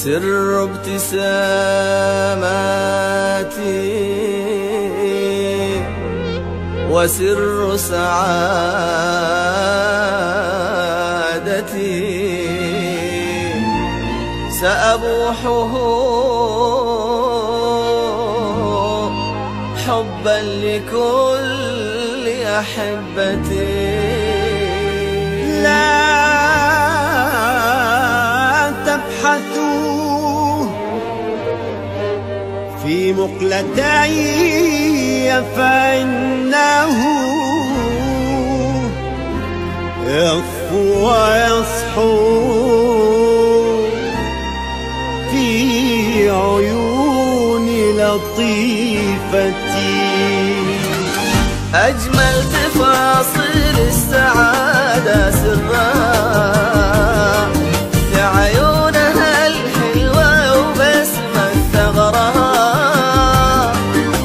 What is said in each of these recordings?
سر ابتساماتي وسر سعادتي سأبوحه حبا لكل أحبتي. لا تبحثوا في مقلتي فإنه يصفو ويصحو في عيون لطيفتي. أجمل تفاصيل السعادة سرها في عيونها الحلوة وبسمة ثغرها،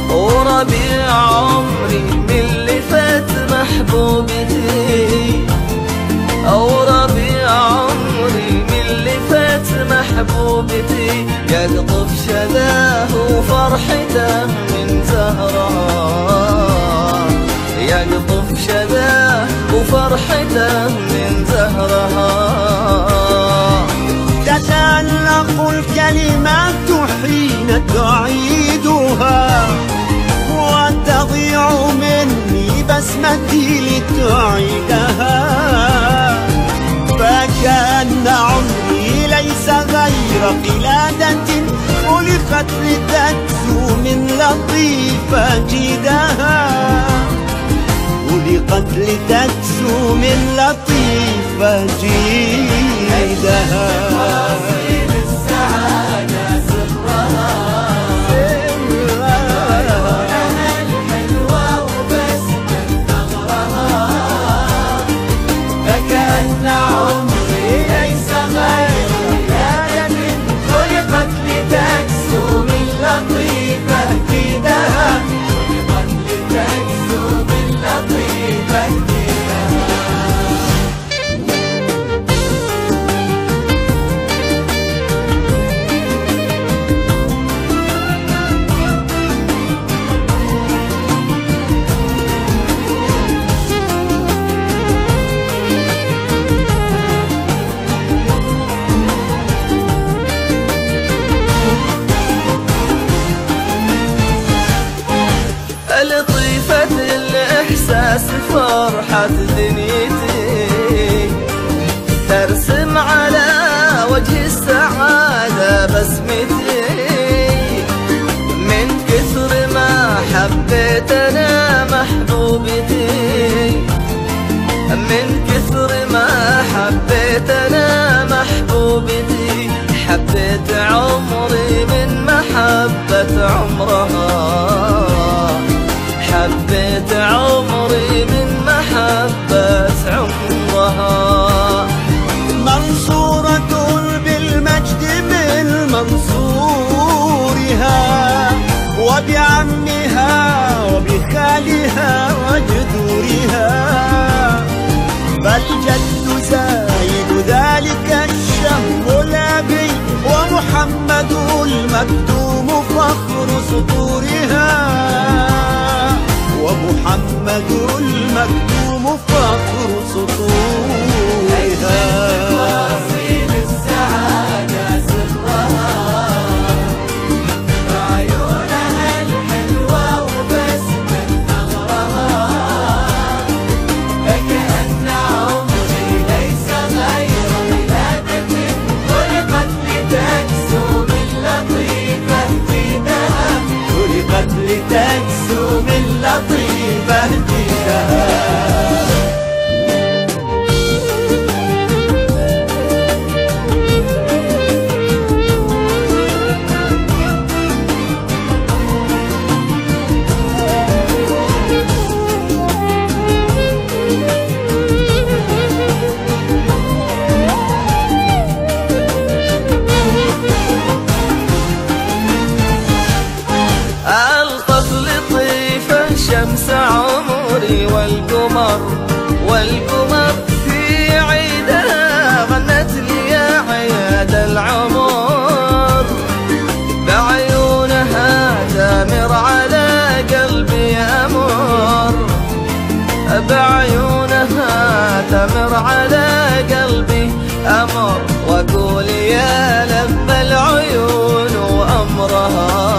وربيع عمري من لفت محبوبتي، أو ربيع عمري من لفت محبوبتي، يقطف شذاه وفرحته من زهرها، يقطف شذاه وفرحته من زهرها. تتألق الكلمات حين تعيدها، وتضيع مني بسمتي لتعيدها، فكأن عمري ليس غير قلادة خلقت لتكسو من لطيفة جيدها، خلقت لتكسو من لطيفة جيدها. لطيفة الإحساس فرحة دنيتي، ترسم على وجه السعادة بسمتي، من كثر ما حبيت أنا محبوبتي، من كثر ما حبيت أنا محبوبتي، حبيت عمري من محبة عمرها، حبيت عمري من محبة عمرها. منصورة بالمجد من منصورها، وبعمها وبخالها وجذورها، فالجد زايد ذلك الشهر الأبي، ومحمد المكتوم فخر سطورها، ومحمد المكتوم فخر سطورها. تفاصيل السعادة سرها في عيونها الحلوة وبسمة ثغرها، فكأن عمري ليس غير ولادة خلقت لتكسو من لطيفة جيدها، خلقت لتكسو من لطيفة جيدها. بعيونها تمر على قلبي أمر، وأقول يا لب العيون وأمرها